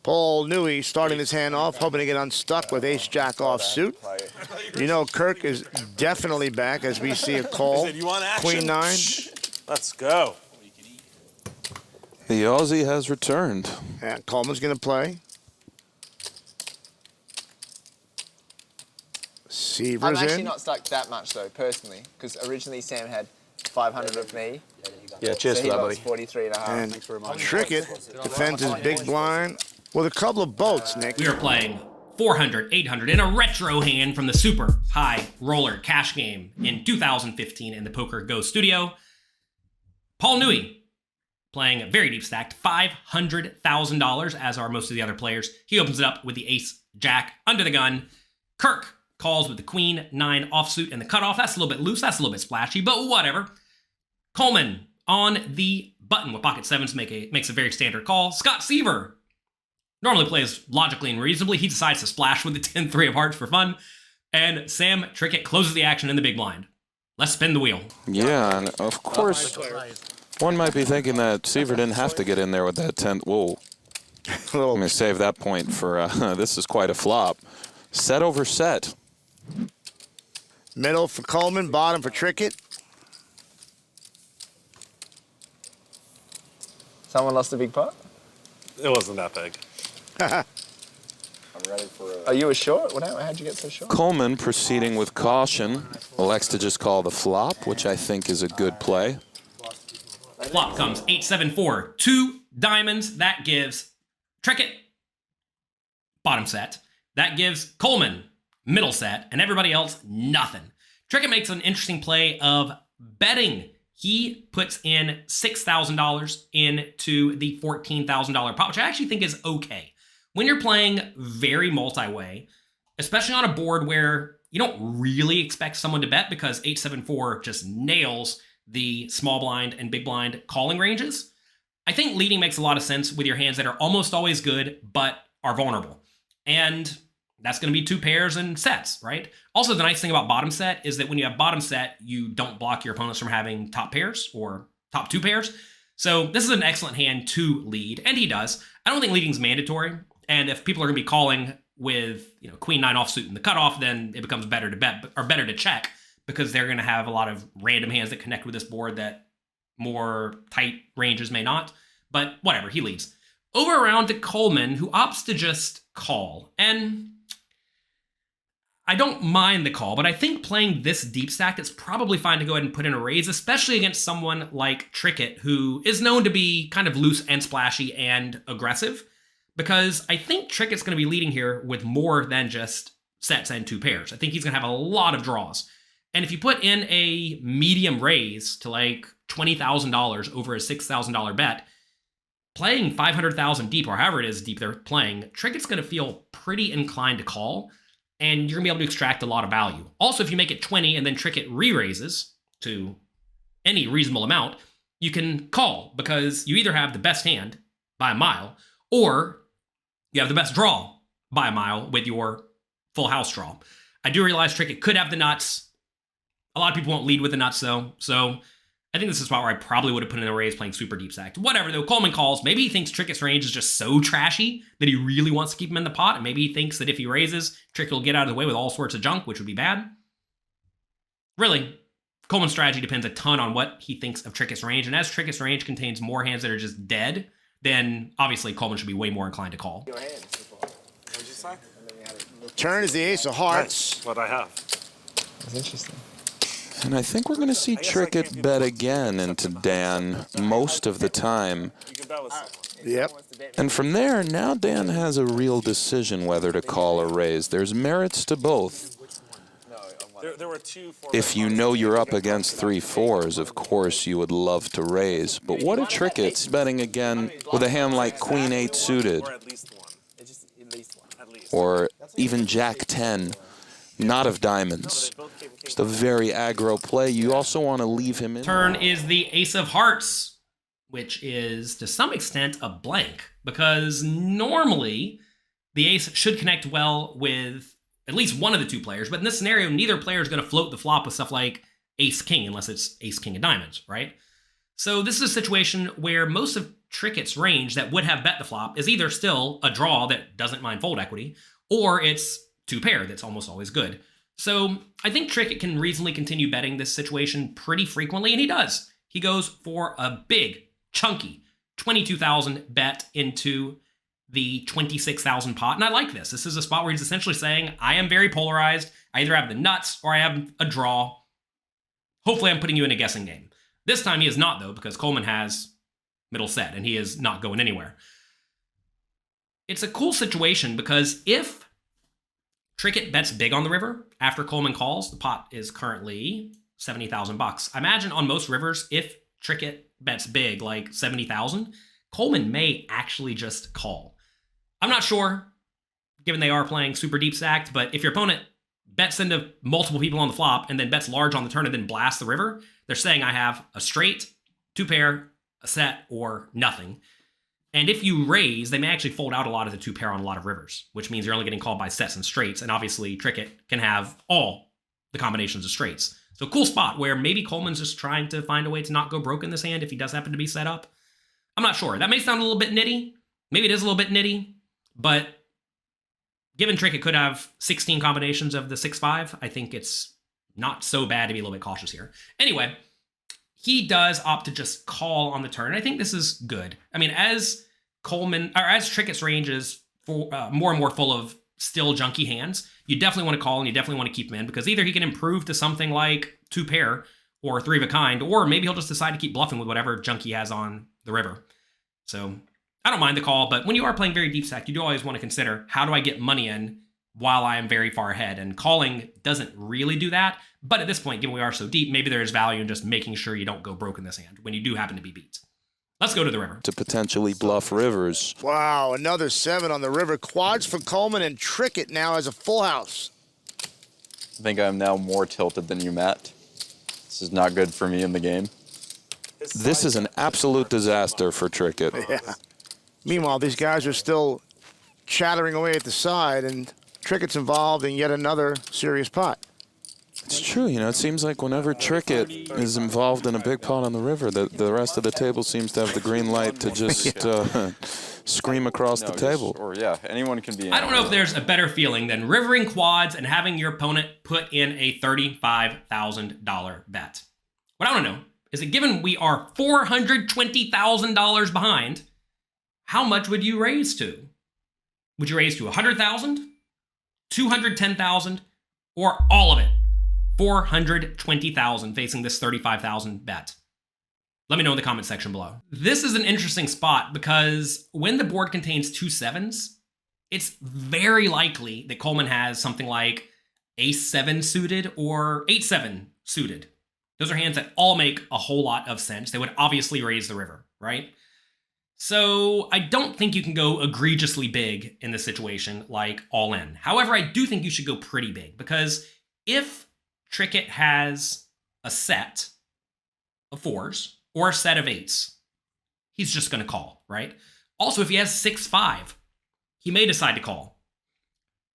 Paul Newey starting his hand off, hoping to get unstuck with ace-jack offsuit. You know Kirk is definitely back as we see a call. Queen 9. Let's go. The Aussie has returned. And Colman's going to play. Seaver's I'm actually in. not stuck that much though, personally, because originally Sam had 500 of me. Yeah, cheers So for that, buddy. 43 and a half. And Trickett defends his big blind with a couple of boats, Nick. We are playing 400, 800 in a retro hand from the super high roller cash game in 2015 in the PokerGo studio. Paul Newey playing a very deep stacked $500,000, as are most of the other players. He opens it up with the ace-jack under the gun. Kirk calls with the queen 9 offsuit and the cutoff. That's a little bit loose. That's a little bit splashy, but whatever. Colman on the button with pocket 7s makes a very standard call. Scott Seaver normally plays logically and reasonably. He decides to splash with the 10-3 of hearts for fun. And Sam Trickett closes the action in the big blind. Let's spin the wheel. Yeah, and of course, one might be thinking that Seaver didn't have to get in there with that 10. Whoa. I'm going to save that point for, this is quite a flop. Set over set. Middle for Colman, bottom for Trickett. Someone lost a big pot? It wasn't that big. I'm ready for a... Are you a short? How'd you get so short? Colman proceeding with caution. Elects to just call the flop, which I think is a good play. Flop comes 8-7-4, 2 diamonds. That gives Trickett bottom set. That gives Colman middle set, and everybody else nothing. Trickett makes an interesting play of betting. He puts in $6,000 into the $14,000 pot, which I actually think is okay. When you're playing very multi-way, especially on a board where you don't really expect someone to bet because 8-7-4 just nails the small blind and big blind calling ranges, I think leading makes a lot of sense with your hands that are almost always good but are vulnerable. And that's going to be 2 pairs and sets, right? Also, the nice thing about bottom set is that when you have bottom set, you don't block your opponents from having top pairs or top 2 pairs. So this is an excellent hand to lead, and he does. I don't think leading's mandatory, and if people are going to be calling with queen 9 offsuit in the cutoff, then it becomes better to bet or better to check because they're going to have a lot of random hands that connect with this board that more tight ranges may not. But whatever, he leads. Over around to Colman, who opts to just call, and I don't mind the call, but I think playing this deep stack, it's probably fine to go ahead and put in a raise, especially against someone like Trickett, who is known to be kind of loose and splashy and aggressive, because I think Trickett's going to be leading here with more than just sets and 2 pairs. I think he's going to have a lot of draws. And if you put in a medium raise to like $20,000 over a $6,000 bet, playing 500,000 deep, or however it is deep they're playing, Trickett's going to feel pretty inclined to call, and you're going to be able to extract a lot of value. Also, if you make it 20 and then Trickett re-raises to any reasonable amount, you can call because you either have the best hand by a mile or you have the best draw by a mile with your full house draw. I do realize Trickett could have the nuts. A lot of people won't lead with the nuts, though. So I think this is a spot where I probably would have put in a raise playing super deep stacked. Whatever, though. Colman calls. Maybe he thinks Trickett's range is just so trashy that he really wants to keep him in the pot. And maybe he thinks that if he raises, Trickett will get out of the way with all sorts of junk, which would be bad. Really, Colman's strategy depends a ton on what he thinks of Trickett's range. And as Trickett's range contains more hands that are just dead, then obviously Colman should be way more inclined to call. What'd you say? Turn is the ace of hearts. That's what I have. That's interesting. And I think we're going to see Trickett bet again into Dan most of the time. You can bet with someone. Yep. And from there, now Dan has a real decision whether to call or raise. There's merits to both. There were 2 If you know you're up against 3 4s, of course you would love to raise. But what if Trickett's betting again with a hand like Queen 8 suited? Or at least one. At least. Or even Jack 10, not of diamonds. Just a very aggro play. You also want to leave him in. Turn is the ace of hearts, which is to some extent a blank, because normally the ace should connect well with at least one of the 2 players, but in this scenario, neither player is going to float the flop with stuff like ace king unless it's ace king of diamonds, right? So this is a situation where most of Trickett's range that would have bet the flop is either still a draw that doesn't mind fold equity, or it's two pair that's almost always good. So I think Trickett can reasonably continue betting this situation pretty frequently, and he does. He goes for a big, chunky 22,000 bet into the 26,000 pot, and I like this. This is a spot where he's essentially saying, I am very polarized. I either have the nuts or I have a draw. Hopefully I'm putting you in a guessing game. This time he is not, though, because Colman has middle set, and he is not going anywhere. It's a cool situation because if Trickett bets big on the river after Colman calls, the pot is currently 70,000 bucks. I imagine on most rivers, if Trickett bets big, like 70,000, Colman may actually just call. I'm not sure, given they are playing super deep stacked, but if your opponent bets into multiple people on the flop and then bets large on the turn and then blasts the river, they're saying I have a straight, two pair, a set, or nothing. And if you raise, they may actually fold out a lot of the two pair on a lot of rivers, which means you're only getting called by sets and straights. And obviously Trickett can have all the combinations of straights. So cool spot where maybe Coleman's just trying to find a way to not go broke in this hand if he does happen to be set up. I'm not sure. That may sound a little bit nitty. Maybe it is a little bit nitty, but given Trickett could have 16 combinations of the 6-5, I think it's not so bad to be a little bit cautious here. Anyway, he does opt to just call on the turn. I think this is good. I mean, as Trickett's range is more and more full of still junky hands, you definitely want to call and you definitely want to keep him in because either he can improve to something like two pair or three of a kind, or maybe he'll just decide to keep bluffing with whatever junk he has on the river. So I don't mind the call, but when you are playing very deep stack, you do always want to consider, how do I get money in while I am very far ahead? And calling doesn't really do that. But at this point, given we are so deep, maybe there is value in just making sure you don't go broke in this hand when you do happen to be beat. Let's go to the river. To potentially bluff rivers. Wow, another 7 on the river. Quads for Colman, and Trickett now has a full house. I think I'm now more tilted than you, Matt. This is not good for me in the game. This is an absolute disaster for Trickett. Yeah. Meanwhile, these guys are still chattering away at the side, and Trickett's involved in yet another serious pot. It's true, you know, it seems like whenever Trickett is involved in a big pot on the river, the rest of the table seems to have the green light to just scream across the table. Or yeah, anyone can be in. I don't know if there's a better feeling than rivering quads and having your opponent put in a $35,000 bet. What I want to know is that given we are $420,000 behind, how much would you raise to? Would you raise to 100,000, 210,000, or all of it? 420,000 facing this 35,000 bet. Let me know in the comment section below. This is an interesting spot because when the board contains 2 7s, it's very likely that Colman has something like Ace-7 suited or 8-7 suited. Those are hands that all make a whole lot of sense. They would obviously raise the river, right? So I don't think you can go egregiously big in this situation, like all in. However, I do think you should go pretty big because if Trickett has a set of 4s or a set of 8s, he's just going to call, right? Also, if he has 6-5, he may decide to call.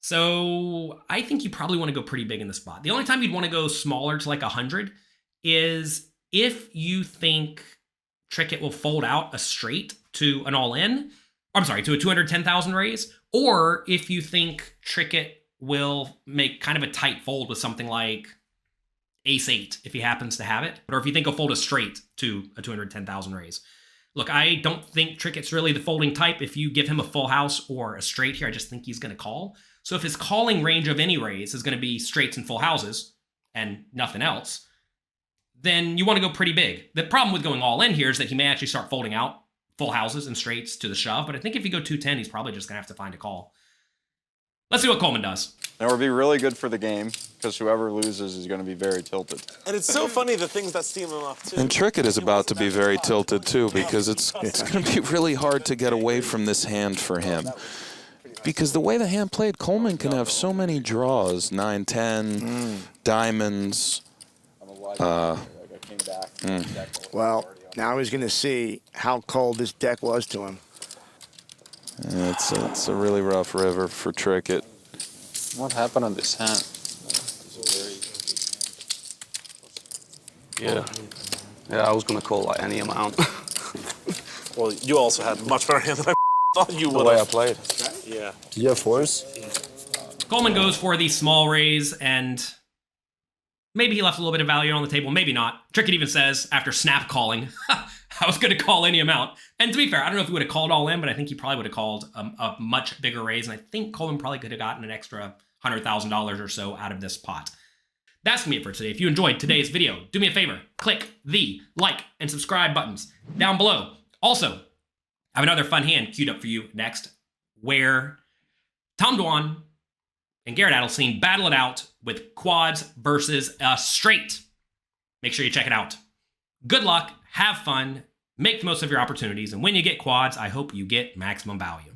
So I think you probably want to go pretty big in the spot. The only time you'd want to go smaller to like 100 is if you think Trickett will fold out a straight to an all-in, I'm sorry, to a 210,000 raise, or if you think Trickett will make kind of a tight fold with something like Ace-8 if he happens to have it, or if you think he'll fold a straight to a 210,000 raise. Look, I don't think Trickett's really the folding type. If you give him a full house or a straight here, I just think he's going to call. So if his calling range of any raise is going to be straights and full houses and nothing else, then you want to go pretty big. The problem with going all in here is that he may actually start folding out full houses and straights to the shove, but I think if you go 210, he's probably just going to have to find a call. Let's see what Colman does. That would be really good for the game, because whoever loses is going to be very tilted. And it's so funny the things that steam him up, too. And Trickett is about to be very tilted, too, because it's going to be really hard to get away from this hand for him. Because the way the hand played, Colman can have so many draws, 9-10, diamonds. Well, now he's going to see how cold this deck was to him. It's a really rough river for Trickett. What happened on this hand? Yeah. Yeah, I was gonna call like any amount. Well, you also had much better hand than I thought you The would way I have. played. Yeah. Did you have fours? Coleman goes for the small raise, and maybe he left a little bit of value on the table, maybe not. Trickett even says, after snap calling, I was going to call any amount. And to be fair, I don't know if he would have called all in, but I think he probably would have called a much bigger raise, and I think Coleman probably could have gotten an extra $100,000 or so out of this pot. That's going to be it for today. If you enjoyed today's video, do me a favor, click the like and subscribe buttons down below. Also, I have another fun hand queued up for you next, where Tom Dwan and Garrett Adelstein battle it out with quads versus a straight. Make sure you check it out. Good luck, have fun, make the most of your opportunities, and when you get quads, I hope you get maximum value.